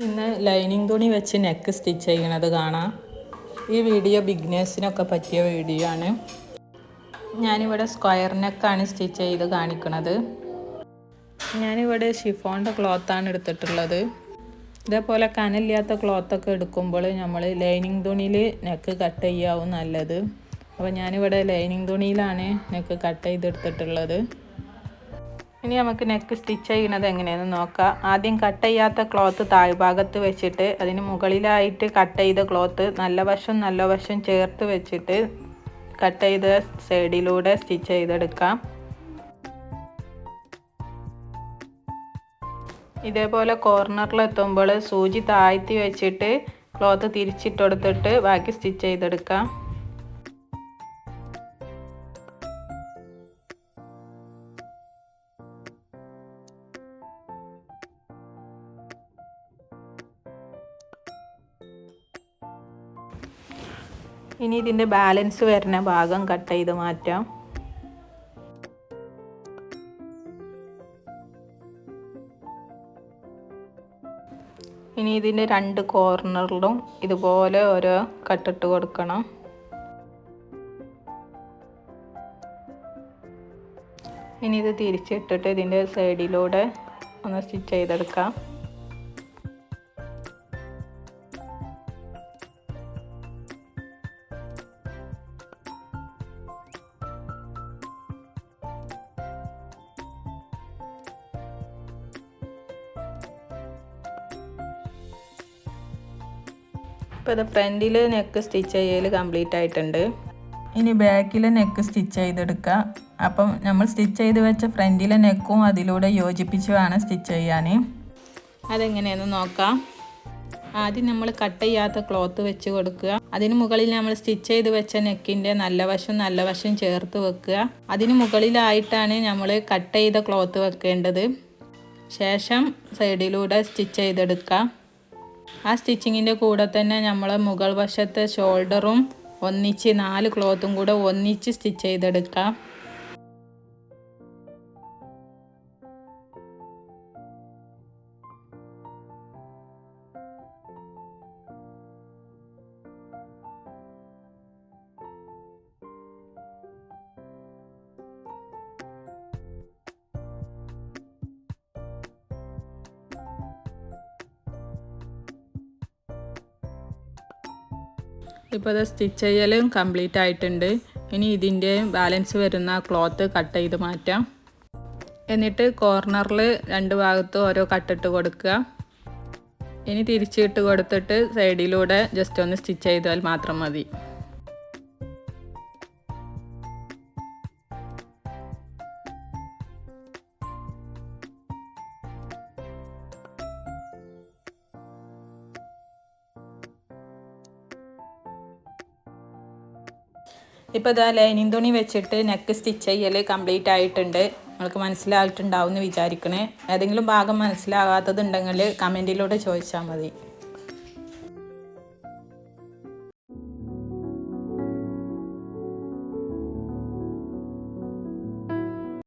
ഇന്ന് ലൈനിങ് തുണി വെച്ച് നെക്ക് സ്റ്റിച്ച് ചെയ്യണത് കാണാം. ഈ വീഡിയോ ബിഗിനേഴ്സിനൊക്കെ പറ്റിയ വീഡിയോ ആണ്. ഞാനിവിടെ സ്ക്വയർ നെക്കാണ് സ്റ്റിച്ച് ചെയ്ത് കാണിക്കുന്നത്. ഞാനിവിടെ ഷിഫോണിൻ്റെ ക്ലോത്താണ് എടുത്തിട്ടുള്ളത്. ഇതേപോലെ കനമില്ലാത്ത ക്ലോത്തൊക്കെ എടുക്കുമ്പോൾ നമ്മൾ ലൈനിങ് തുണിയിൽ നെക്ക് കട്ട് ചെയ്യാവും നല്ലത്. അപ്പോൾ ഞാനിവിടെ ലൈനിങ് തുണിയിലാണ് നെക്ക് കട്ട് ചെയ്തെടുത്തിട്ടുള്ളത്. ഇനി നമുക്ക് നെക്ക് സ്റ്റിച്ച് ചെയ്യുന്നത് എങ്ങനെയാണെന്ന് നോക്കാം. ആദ്യം കട്ട് ചെയ്യാത്ത ക്ലോത്ത് താഴ്ഭാഗത്ത് വെച്ചിട്ട് അതിന് മുകളിലായിട്ട് കട്ട് ചെയ്ത ക്ലോത്ത് നല്ല വശം ചേർത്ത് വെച്ചിട്ട് കട്ട് ചെയ്ത സൈഡിലൂടെ സ്റ്റിച്ച് ചെയ്തെടുക്കാം. ഇതേപോലെ കോർണറിലെത്തുമ്പോൾ സൂചി താഴ്ത്തി വെച്ചിട്ട് ക്ലോത്ത് തിരിച്ചിട്ടെടുത്തിട്ട് ബാക്കി സ്റ്റിച്ച് ചെയ്തെടുക്കാം. ഇനി ഇതിൻ്റെ ബാലൻസ് വരുന്ന ഭാഗം കട്ട് ചെയ്ത് മാറ്റാം. ഇനി ഇതിൻ്റെ രണ്ട് കോർണറിലും ഇതുപോലെ ഓരോ കട്ടിട്ട് കൊടുക്കണം. ഇനി ഇത് തിരിച്ചിട്ടിട്ട് ഇതിൻ്റെ സൈഡിലൂടെ ഒന്ന് സ്റ്റിച്ച് ചെയ്തെടുക്കാം. ഇപ്പോൾ ഇത് ഫ്രണ്ടിൽ നെക്ക് സ്റ്റിച്ച് ചെയ്യൽ കംപ്ലീറ്റ് ആയിട്ടുണ്ട്. ഇനി ബാക്കിൽ നെക്ക് സ്റ്റിച്ച് ചെയ്തെടുക്കുക. അപ്പം നമ്മൾ സ്റ്റിച്ച് ചെയ്ത് വെച്ച ഫ്രണ്ടിലെ നെക്കും അതിലൂടെ യോജിപ്പിച്ച് വേണം സ്റ്റിച്ച് ചെയ്യാൻ. അതെങ്ങനെയാണെന്ന് നോക്കാം. ആദ്യം നമ്മൾ കട്ട് ചെയ്യാത്ത ക്ലോത്ത് വെച്ച് കൊടുക്കുക. അതിന് മുകളിൽ നമ്മൾ സ്റ്റിച്ച് ചെയ്ത് വെച്ച നെക്കിൻ്റെ നല്ല വശം ചേർത്ത് വെക്കുക. അതിന് മുകളിലായിട്ടാണ് നമ്മൾ കട്ട് ചെയ്ത ക്ലോത്ത് വെക്കേണ്ടത്. ശേഷം സൈഡിലൂടെ സ്റ്റിച്ച് ചെയ്തെടുക്കുക. ആ സ്റ്റിച്ചിങ്ങിൻ്റെ കൂടെ തന്നെ നമ്മൾ മുകൾ വശത്തെ ഷോൾഡറും ഒന്നിച്ച് 4 ക്ലോത്തും കൂടെ ഒന്നിച്ച് സ്റ്റിച്ച് ചെയ്തെടുക്കാം. ഇപ്പോൾ ഇത് സ്റ്റിച്ച് ചെയ്യലും കംപ്ലീറ്റ് ആയിട്ടുണ്ട്. ഇനി ഇതിൻ്റെ ബാലൻസ് വരുന്ന ക്ലോത്ത് കട്ട് ചെയ്ത് മാറ്റാം. എന്നിട്ട് കോർണറിൽ 2 ഭാഗത്തും ഓരോ കട്ടിട്ട് കൊടുക്കുക. ഇനി തിരിച്ചിട്ട് കൊടുത്തിട്ട് സൈഡിലൂടെ ജസ്റ്റ് ഒന്ന് സ്റ്റിച്ച് ചെയ്താൽ മാത്രം മതി. ഇപ്പോൾ ഇതാ ലൈനിങ് തുണി വെച്ചിട്ട് നെക്ക് സ്റ്റിച്ച് ചെയ്യൽ കംപ്ലീറ്റ് ആയിട്ടുണ്ട്. നിങ്ങൾക്ക് മനസ്സിലായിട്ടുണ്ടാവും എന്ന് വിചാരിക്കണേ. ഏതെങ്കിലും ഭാഗം മനസ്സിലാകാത്തതുണ്ടെങ്കിൽ കമൻറ്റിലൂടെ ചോദിച്ചാൽ മതി.